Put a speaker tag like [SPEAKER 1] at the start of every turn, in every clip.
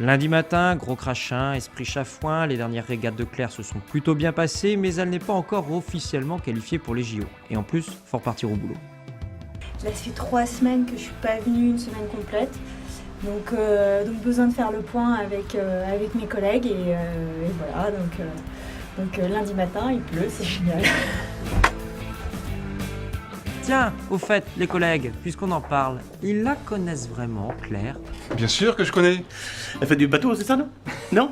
[SPEAKER 1] Lundi matin, gros crachin, esprit chafouin, les dernières régates de Claire se sont plutôt bien passées, mais elle n'est pas encore officiellement qualifiée pour les JO. Et en plus, faut repartir au boulot.
[SPEAKER 2] Là, ça fait 3 semaines que je suis pas venue, une semaine complète. Donc besoin de faire le point avec mes collègues et voilà. Donc lundi matin, il pleut, c'est génial.
[SPEAKER 1] Tiens, au fait, les collègues, puisqu'on en parle, ils la connaissent vraiment, Claire?
[SPEAKER 3] Bien sûr que je connais.
[SPEAKER 4] Elle fait du bateau, c'est ça, non? Non?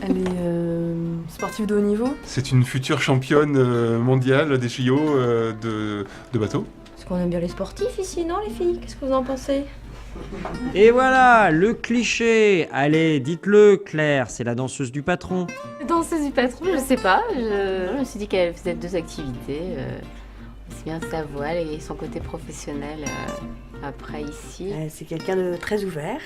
[SPEAKER 5] Elle est sportive de haut niveau.
[SPEAKER 3] C'est une future championne mondiale des JO de bateau.
[SPEAKER 5] Parce qu'on aime bien les sportifs ici, non les filles? Qu'est-ce que vous en pensez?
[SPEAKER 1] Et voilà, le cliché. Allez, dites-le, Claire, c'est la danseuse du patron.
[SPEAKER 6] Danseuse du patron, je sais pas. Je me suis dit qu'elle faisait 2 activités. C'est bien sa voix et son côté professionnel après ici.
[SPEAKER 7] C'est quelqu'un de très ouvert,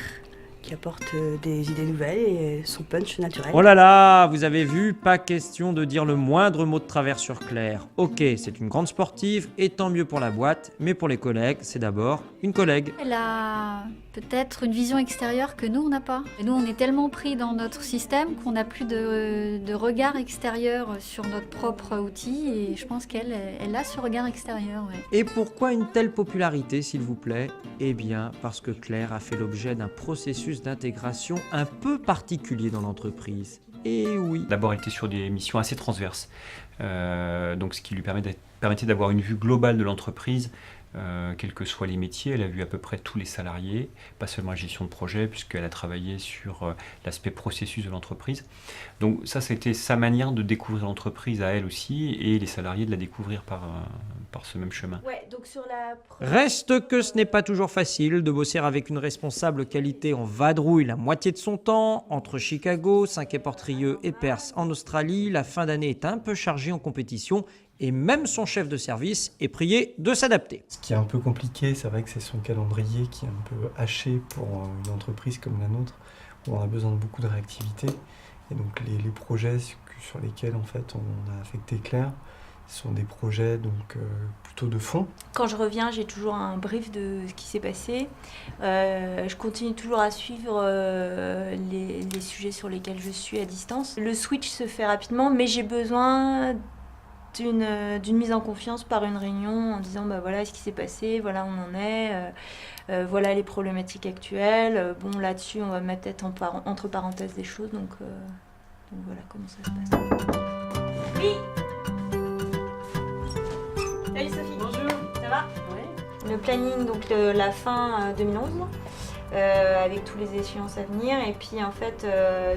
[SPEAKER 7] qui apporte des idées nouvelles et son punch naturel.
[SPEAKER 1] Oh là là, vous avez vu, pas question de dire le moindre mot de travers sur Claire. Ok, c'est une grande sportive et tant mieux pour la boîte, mais pour les collègues, c'est d'abord une collègue.
[SPEAKER 8] Elle a peut-être une vision extérieure que nous, on n'a pas. Et nous, on est tellement pris dans notre système qu'on n'a plus de regard extérieur sur notre propre outil. Et je pense qu'elle a ce regard extérieur. Ouais.
[SPEAKER 1] Et pourquoi une telle popularité, s'il vous plaît? Eh bien, parce que Claire a fait l'objet d'un processus d'intégration un peu particulier dans l'entreprise. Et oui.
[SPEAKER 9] D'abord, elle était sur des missions assez transverses, donc ce qui lui permettait d'avoir une vue globale de l'entreprise, quels que soient les métiers. Elle a vu à peu près tous les salariés, pas seulement la gestion de projet, puisqu'elle a travaillé sur l'aspect processus de l'entreprise. Donc ça a été sa manière de découvrir l'entreprise à elle aussi, et les salariés de la découvrir par ce même chemin.
[SPEAKER 2] Ouais, donc sur la...
[SPEAKER 1] Reste que ce n'est pas toujours facile de bosser avec une responsable qualité en vadrouille la moitié de son temps. Entre Chicago, Saint-Quay-Portrieux et Perth en Australie, la fin d'année est un peu chargée en compétition et même son chef de service est prié de s'adapter.
[SPEAKER 10] Ce qui est un peu compliqué, c'est vrai que c'est son calendrier qui est un peu haché pour une entreprise comme la nôtre, où on a besoin de beaucoup de réactivité. Et donc les projets sur lesquels en fait on a affecté Claire sont des projets donc plutôt de fond.
[SPEAKER 2] Quand je reviens, j'ai toujours un brief de ce qui s'est passé. Je continue toujours à suivre les sujets sur lesquels je suis à distance. Le switch se fait rapidement, mais j'ai besoin d'une mise en confiance par une réunion en disant bah voilà ce qui s'est passé, voilà où on en est, voilà les problématiques actuelles. Bon là-dessus on va mettre peut-être entre parenthèses des choses, donc voilà comment ça se passe. Oui. Salut Sophie. Bonjour. Ça va? Oui. Le planning, donc la fin 2011, avec tous les échéances à venir, et puis en fait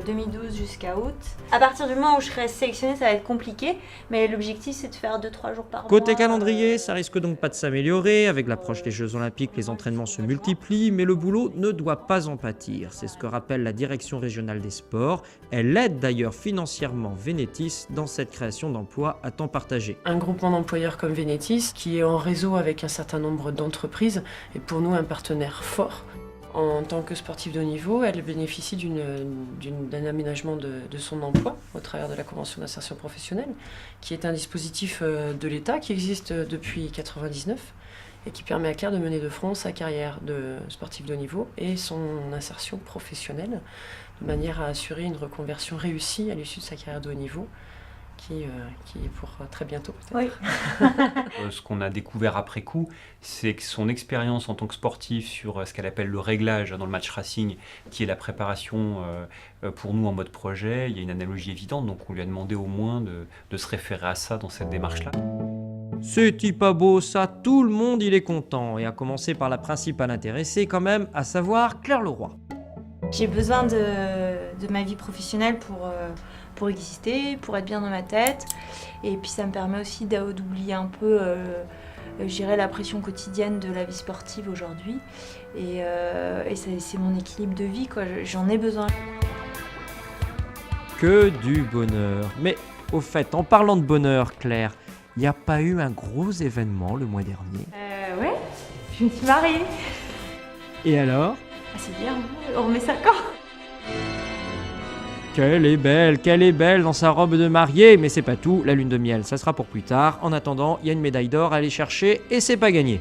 [SPEAKER 2] 2012 jusqu'à août. À partir du moment où je serai sélectionnée, ça va être compliqué, mais l'objectif c'est de faire 2-3 jours par mois.
[SPEAKER 1] Côté calendrier, ça risque donc pas de s'améliorer. Avec l'approche des Jeux Olympiques, les entraînements se multiplient, mais le boulot ne doit pas en pâtir. C'est ce que rappelle la direction régionale des sports. Elle aide d'ailleurs financièrement Vénétis dans cette création d'emplois à temps partagé.
[SPEAKER 5] Un groupement d'employeurs comme Vénétis, qui est en réseau avec un certain nombre d'entreprises, est pour nous un partenaire fort. En tant que sportive de haut niveau, elle bénéficie d'un aménagement de son emploi au travers de la Convention d'insertion professionnelle, qui est un dispositif de l'État qui existe depuis 1999 et qui permet à Claire de mener de front sa carrière de sportive de haut niveau et son insertion professionnelle, de manière à assurer une reconversion réussie à l'issue de sa carrière de haut niveau, qui est pour très bientôt peut-être.
[SPEAKER 2] Oui.
[SPEAKER 9] Ce qu'on a découvert après coup, c'est que son expérience en tant que sportif sur ce qu'elle appelle le réglage dans le match racing, qui est la préparation pour nous en mode projet, il y a une analogie évidente, donc on lui a demandé au moins de se référer à ça dans cette démarche-là.
[SPEAKER 1] C'est pas beau ça, tout le monde il est content, et à commencer par la principale intéressée quand même, à savoir Claire Leroy.
[SPEAKER 2] J'ai besoin de ma vie professionnelle pour exister, pour être bien dans ma tête. Et puis ça me permet aussi d'oublier un peu, je dirais, la pression quotidienne de la vie sportive aujourd'hui. Et c'est mon équilibre de vie, quoi. J'en ai besoin.
[SPEAKER 1] Que du bonheur. Mais au fait, en parlant de bonheur, Claire, il n'y a pas eu un gros événement le mois dernier?
[SPEAKER 2] Ouais, je me suis mariée.
[SPEAKER 1] Et alors?
[SPEAKER 2] Ah, c'est bien, on remet ça quand?
[SPEAKER 1] Qu'elle est belle dans sa robe de mariée, mais c'est pas tout, la lune de miel, ça sera pour plus tard. En attendant, il y a une médaille d'or à aller chercher et c'est pas gagné.